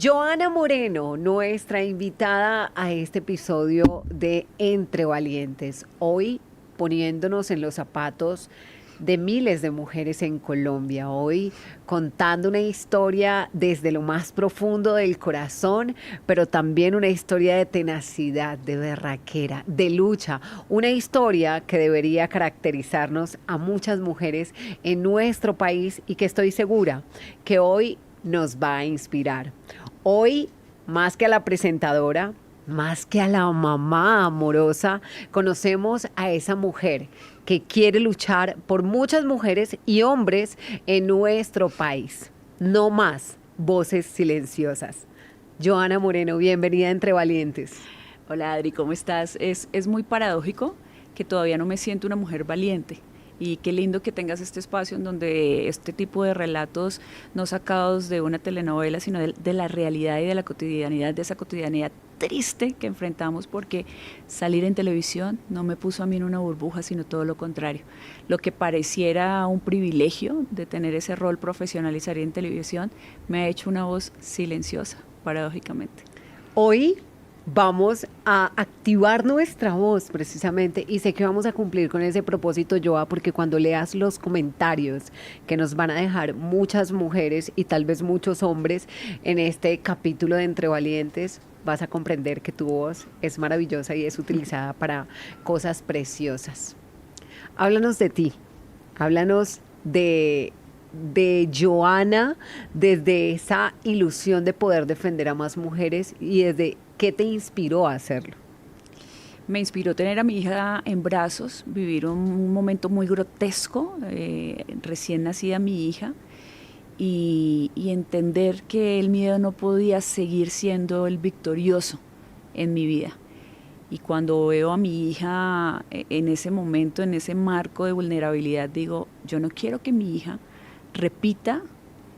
Joana Moreno, nuestra invitada a este episodio de Entre Valientes, hoy poniéndonos en los zapatos de miles de mujeres en Colombia, hoy contando una historia desde lo más profundo del corazón, pero también una historia de tenacidad, de berraquera, de lucha, una historia que debería caracterizarnos a muchas mujeres en nuestro país y que estoy segura que hoy nos va a inspirar. Hoy, más que a la presentadora, más que a la mamá amorosa, conocemos a esa mujer que quiere luchar por muchas mujeres y hombres en nuestro país. No más voces silenciosas. Joana Moreno, bienvenida a Entre Valientes. Hola Adri, ¿cómo estás? Es muy paradójico que todavía no me siento una mujer valiente. Y qué lindo que tengas este espacio en donde este tipo de relatos no sacados de una telenovela, sino de la realidad y de la cotidianidad, de esa cotidianidad triste que enfrentamos, porque salir en televisión no me puso a mí en una burbuja, sino todo lo contrario. Lo que pareciera un privilegio de tener ese rol profesional y salir en televisión, me ha hecho una voz silenciosa, paradójicamente. Hoy vamos a activar nuestra voz precisamente y sé que vamos a cumplir con ese propósito, Joa, porque cuando leas los comentarios que nos van a dejar muchas mujeres y tal vez muchos hombres en este capítulo de Entre Valientes, vas a comprender que tu voz es maravillosa y es utilizada para cosas preciosas. Háblanos de ti, háblanos de Joana, desde esa ilusión de poder defender a más mujeres y desde qué te inspiró a hacerlo. Me inspiró tener a mi hija en brazos, vivir un momento muy grotesco, recién nacida mi hija, y entender que el miedo no podía seguir siendo el victorioso en mi vida. Y cuando veo a mi hija en ese momento, en ese marco de vulnerabilidad, digo, yo no quiero que mi hija repita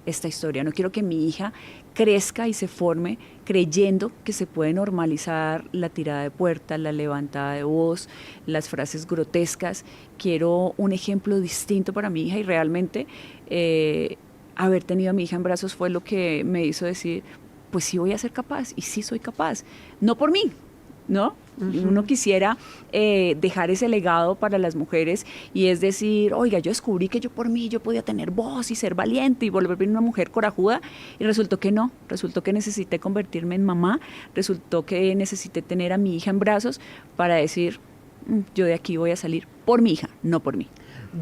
esta historia, no quiero que mi hija crezca y se forme creyendo que se puede normalizar la tirada de puerta, la levantada de voz, las frases grotescas. Quiero un ejemplo distinto para mi hija y realmente haber tenido a mi hija en brazos fue lo que me hizo decir, pues sí voy a ser capaz y sí soy capaz, no por mí, ¿no? Uno quisiera dejar ese legado para las mujeres y es decir, oiga, yo descubrí que yo por mí yo podía tener voz y ser valiente y volverme una mujer corajuda y resultó que no, resultó que necesité convertirme en mamá, resultó que necesité tener a mi hija en brazos para decir, yo de aquí voy a salir por mi hija, no por mí.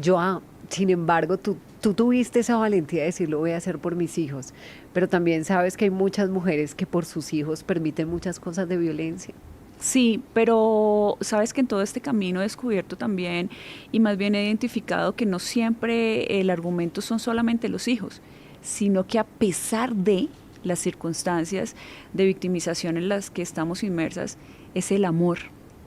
Joa, sin embargo, tú tuviste esa valentía de decir lo voy a hacer por mis hijos, pero también sabes que hay muchas mujeres que por sus hijos permiten muchas cosas de violencia. Sí, pero sabes que en todo este camino he descubierto también y más bien he identificado que no siempre el argumento son solamente los hijos, sino que a pesar de las circunstancias de victimización en las que estamos inmersas, es el amor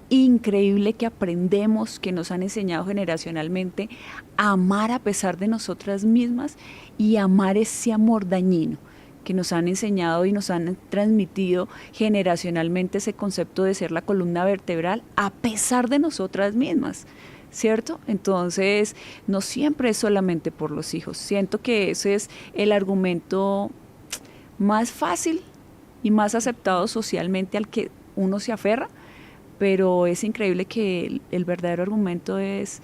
increíble que aprendemos, que nos han enseñado generacionalmente a amar a pesar de nosotras mismas y amar ese amor dañino que nos han enseñado y nos han transmitido generacionalmente ese concepto de ser la columna vertebral a pesar de nosotras mismas, ¿cierto? Entonces, no siempre es solamente por los hijos. Siento que ese es el argumento más fácil y más aceptado socialmente al que uno se aferra, pero es increíble que el verdadero argumento es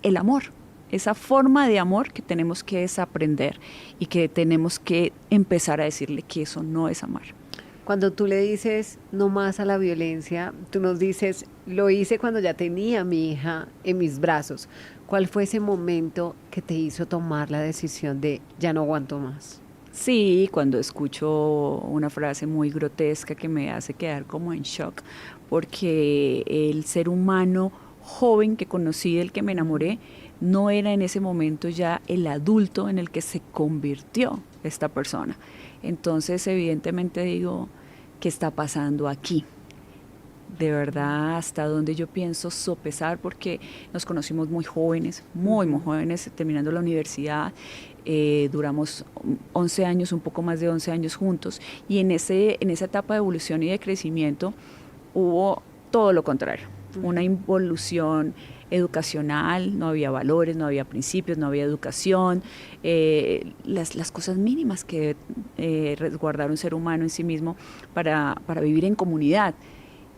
el amor. Esa forma de amor que tenemos que desaprender y que tenemos que empezar a decirle que eso no es amar. Cuando tú le dices no más a la violencia, tú nos dices, lo hice cuando ya tenía a mi hija en mis brazos. ¿Cuál fue ese momento que te hizo tomar la decisión de ya no aguanto más? Sí, cuando escucho una frase muy grotesca que me hace quedar como en shock, porque el ser humano joven que conocí, del que me enamoré, no era en ese momento ya el adulto en el que se convirtió esta persona. Entonces, evidentemente digo, ¿qué está pasando aquí? De verdad, hasta donde yo pienso sopesar, porque nos conocimos muy jóvenes, muy jóvenes, terminando la universidad, duramos 11 años, un poco más de 11 años juntos, y en esa etapa de evolución y de crecimiento hubo todo lo contrario. una involución educacional, no había valores, no había principios, no había educación, las cosas mínimas que debe resguardar un ser humano en sí mismo para vivir en comunidad.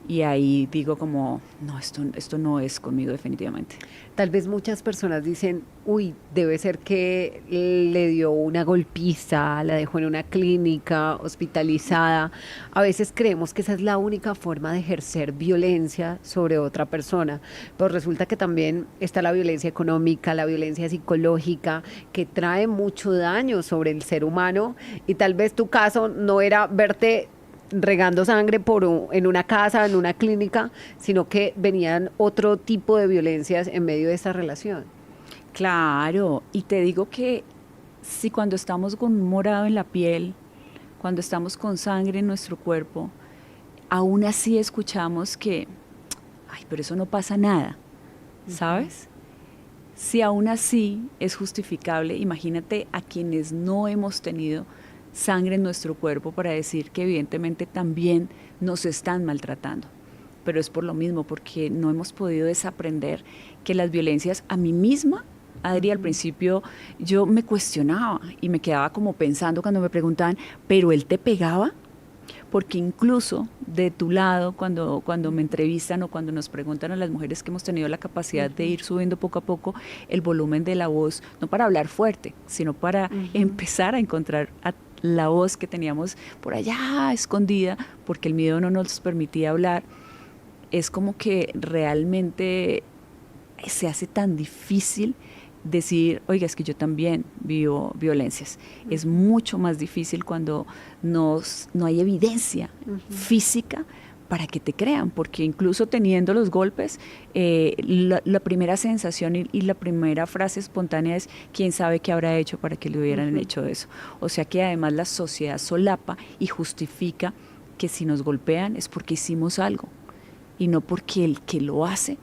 Y ahí digo como, no, esto no es conmigo definitivamente. Tal vez muchas personas dicen, uy, debe ser que le dio una golpiza, la dejó en una clínica, hospitalizada. A veces creemos que esa es la única forma de ejercer violencia sobre otra persona, pero resulta que también está la violencia económica, la violencia psicológica, que trae mucho daño sobre el ser humano, y tal vez tu caso no era verte regando sangre en una casa, en una clínica, sino que venían otro tipo de violencias en medio de esta relación. Claro, y te digo que si cuando estamos con un morado en la piel, cuando estamos con sangre en nuestro cuerpo, aún así escuchamos que, ay, pero eso no pasa nada, ¿sabes? Si aún así es justificable, imagínate a quienes no hemos tenido sangre en nuestro cuerpo para decir que evidentemente también nos están maltratando. Pero es por lo mismo, porque no hemos podido desaprender que las violencias a mí misma, Adri, al principio yo me cuestionaba y me quedaba como pensando cuando me preguntaban, ¿pero él te pegaba? Porque incluso de tu lado, cuando me entrevistan o cuando nos preguntan a las mujeres que hemos tenido la capacidad de ir subiendo poco a poco el volumen de la voz, no para hablar fuerte, sino para empezar a encontrar la voz que teníamos por allá escondida, porque el miedo no nos permitía hablar, es como que realmente se hace tan difícil decir, oiga, es que yo también vivo violencias. Es mucho más difícil cuando no hay evidencia física para que te crean, porque incluso teniendo los golpes, la primera sensación y la primera frase espontánea es, ¿quién sabe qué habrá hecho para que le hubieran hecho eso? O sea que además la sociedad solapa y justifica que si nos golpean es porque hicimos algo, y no porque el que lo hace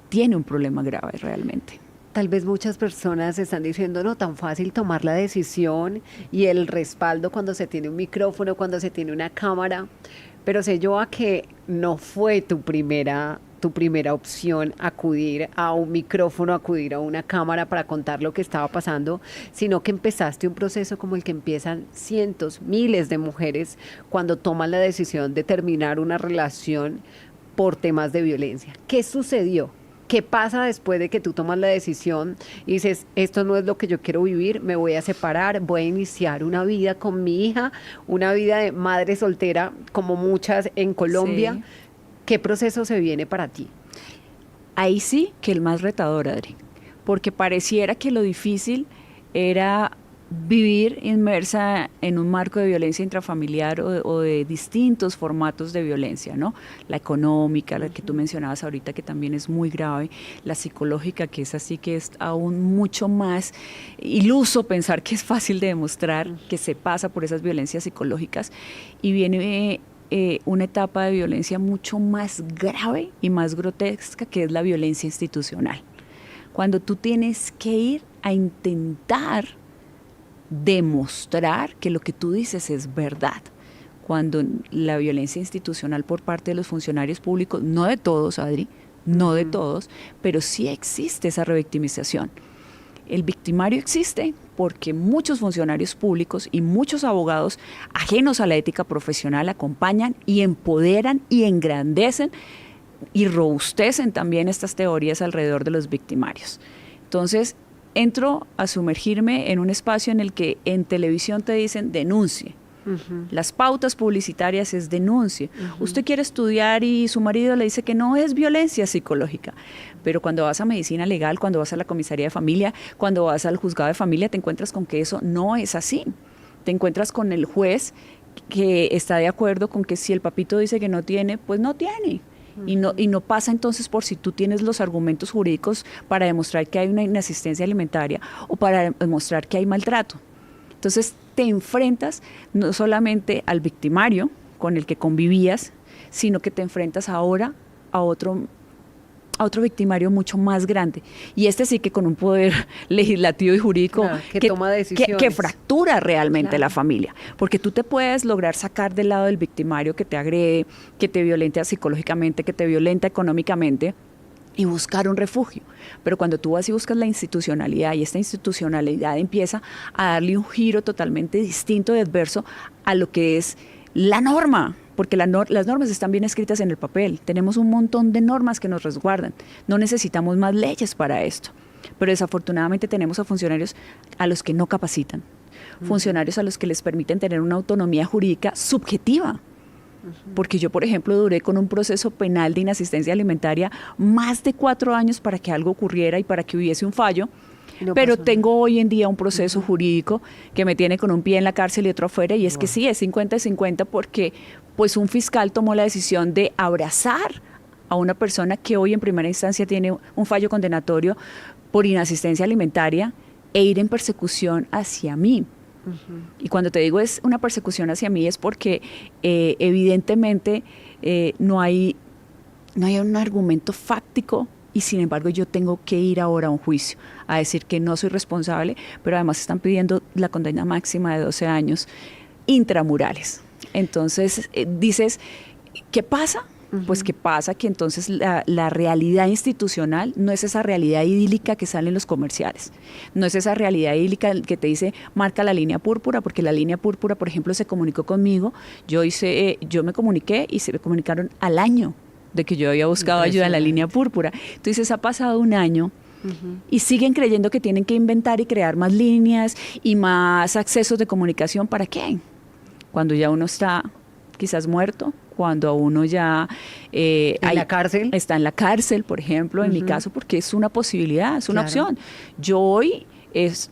tiene un problema grave realmente. Tal vez muchas personas están diciendo, no, tan fácil tomar la decisión y el respaldo cuando se tiene un micrófono, cuando se tiene una cámara, pero sé yo a que no fue tu primera opción acudir a un micrófono, acudir a una cámara para contar lo que estaba pasando, sino que empezaste un proceso como el que empiezan cientos, miles de mujeres cuando toman la decisión de terminar una relación por temas de violencia. ¿Qué sucedió? ¿Qué pasa después de que tú tomas la decisión y dices, esto no es lo que yo quiero vivir, me voy a separar, voy a iniciar una vida con mi hija, una vida de madre soltera como muchas en Colombia? Sí. ¿Qué proceso se viene para ti? Ahí sí que el más retador, Adri, porque pareciera que lo difícil era vivir inmersa en un marco de violencia intrafamiliar o de distintos formatos de violencia, ¿no? La económica, la que tú mencionabas ahorita, que también es muy grave, la psicológica, que es así, que es aún mucho más iluso pensar que es fácil de demostrar que se pasa por esas violencias psicológicas, y viene una etapa de violencia mucho más grave y más grotesca, que es la violencia institucional. Cuando tú tienes que ir a intentar demostrar que lo que tú dices es verdad, cuando la violencia institucional por parte de los funcionarios públicos, no de todos, Adri, no de todos, pero sí existe esa revictimización. El victimario existe porque muchos funcionarios públicos y muchos abogados ajenos a la ética profesional acompañan y empoderan y engrandecen y robustecen también estas teorías alrededor de los victimarios. Entonces, entro a sumergirme en un espacio en el que en televisión te dicen denuncie. Las pautas publicitarias es denuncie. Usted quiere estudiar y su marido le dice que no es violencia psicológica. Pero cuando vas a medicina legal, cuando vas a la comisaría de familia, cuando vas al juzgado de familia, te encuentras con que eso no es así. Te encuentras con el juez que está de acuerdo con que si el papito dice que no tiene, pues no tiene. Y no pasa entonces por si tú tienes los argumentos jurídicos para demostrar que hay una inasistencia alimentaria o para demostrar que hay maltrato. Entonces te enfrentas no solamente al victimario con el que convivías, sino que te enfrentas ahora a otro a otro victimario mucho más grande. Y este sí que con un poder legislativo y jurídico claro, que toma decisiones. Que fractura realmente la familia. Porque tú te puedes lograr sacar del lado del victimario que te agrede, que te violenta psicológicamente, que te violenta económicamente, y buscar un refugio. Pero cuando tú vas y buscas la institucionalidad, y esta institucionalidad empieza a darle un giro totalmente distinto y adverso a lo que es la norma, porque las normas están bien escritas en el papel. Tenemos un montón de normas que nos resguardan. No necesitamos más leyes para esto. Pero desafortunadamente tenemos a funcionarios a los que no capacitan, funcionarios a los que les permiten tener una autonomía jurídica subjetiva. Porque yo, por ejemplo, duré con un proceso penal de inasistencia alimentaria más de 4 años para que algo ocurriera y para que hubiese un fallo, pero tengo hoy en día un proceso jurídico que me tiene con un pie en la cárcel y otro afuera, y es que sí, es 50-50 porque pues un fiscal tomó la decisión de abrazar a una persona que hoy en primera instancia tiene un fallo condenatorio por inasistencia alimentaria e ir en persecución hacia mí. Y cuando te digo es una persecución hacia mí es porque evidentemente no hay un argumento fáctico y sin embargo yo tengo que ir ahora a un juicio a decir que no soy responsable, pero además están pidiendo la condena máxima de 12 años intramurales. Entonces dices, ¿qué pasa? Pues ¿qué pasa? Que entonces la realidad institucional no es esa realidad idílica que sale en los comerciales, no es esa realidad idílica que te dice marca la línea púrpura, porque la línea púrpura, por ejemplo, se comunicó conmigo, yo me comuniqué y se me comunicaron al año de que yo había buscado ayuda en la línea púrpura. Entonces ha pasado un año y siguen creyendo que tienen que inventar y crear más líneas y más accesos de comunicación. ¿Para qué? Cuando ya uno está quizás muerto, cuando uno ya la cárcel. Está en la cárcel, por ejemplo, en mi caso, porque es una posibilidad, es una opción. Yo hoy,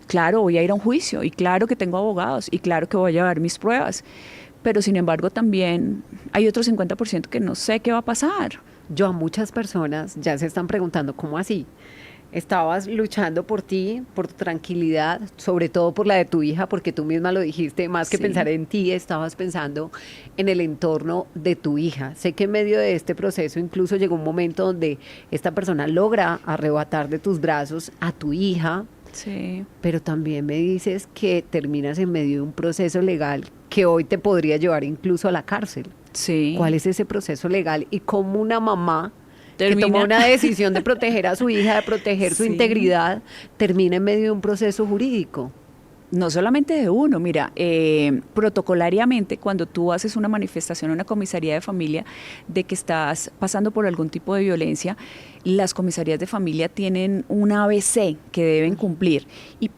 claro, voy a ir a un juicio, y claro que tengo abogados, y claro que voy a llevar mis pruebas, pero sin embargo también hay otro 50% que no sé qué va a pasar. Yo a muchas personas ya se están preguntando, ¿cómo así? Estabas luchando por ti, por tu tranquilidad, sobre todo por la de tu hija, porque tú misma lo dijiste, más que pensar en ti, estabas pensando en el entorno de tu hija. Sé que en medio de este proceso incluso llegó un momento donde esta persona logra arrebatar de tus brazos a tu hija, pero también me dices que terminas en medio de un proceso legal que hoy te podría llevar incluso a la cárcel. ¿Cuál es ese proceso legal y cómo una mamá que tomó una decisión de proteger a su hija, de proteger su integridad, termina en medio de un proceso jurídico? No solamente de uno, mira, protocolariamente cuando tú haces una manifestación en una comisaría de familia de que estás pasando por algún tipo de violencia, las comisarías de familia tienen un ABC que deben cumplir, y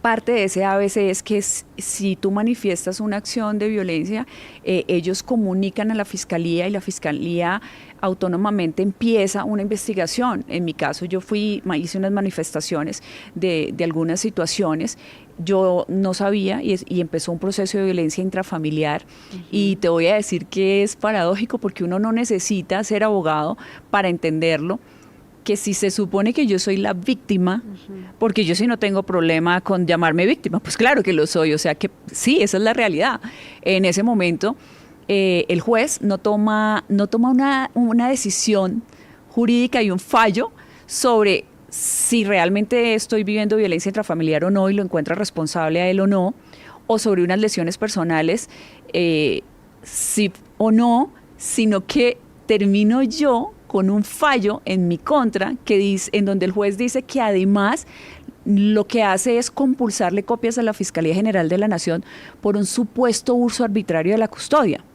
parte de ese ABC es que si tú manifiestas una acción de violencia, ellos comunican a la fiscalía y la fiscalía autónomamente empieza una investigación. En mi caso yo hice unas manifestaciones de algunas situaciones, yo no sabía y empezó un proceso de violencia intrafamiliar, y te voy a decir que es paradójico porque uno no necesita ser abogado para entenderlo, que si se supone que yo soy la víctima, porque yo sí no tengo problema con llamarme víctima, pues claro que lo soy, o sea que sí, esa es la realidad. En ese momento el juez no toma una decisión jurídica y un fallo sobre si realmente estoy viviendo violencia intrafamiliar o no y lo encuentra responsable a él o no, o sobre unas lesiones personales, sí o no, sino que termino yo con un fallo en mi contra en donde el juez dice que además lo que hace es compulsarle copias a la Fiscalía General de la Nación por un supuesto uso arbitrario de la custodia.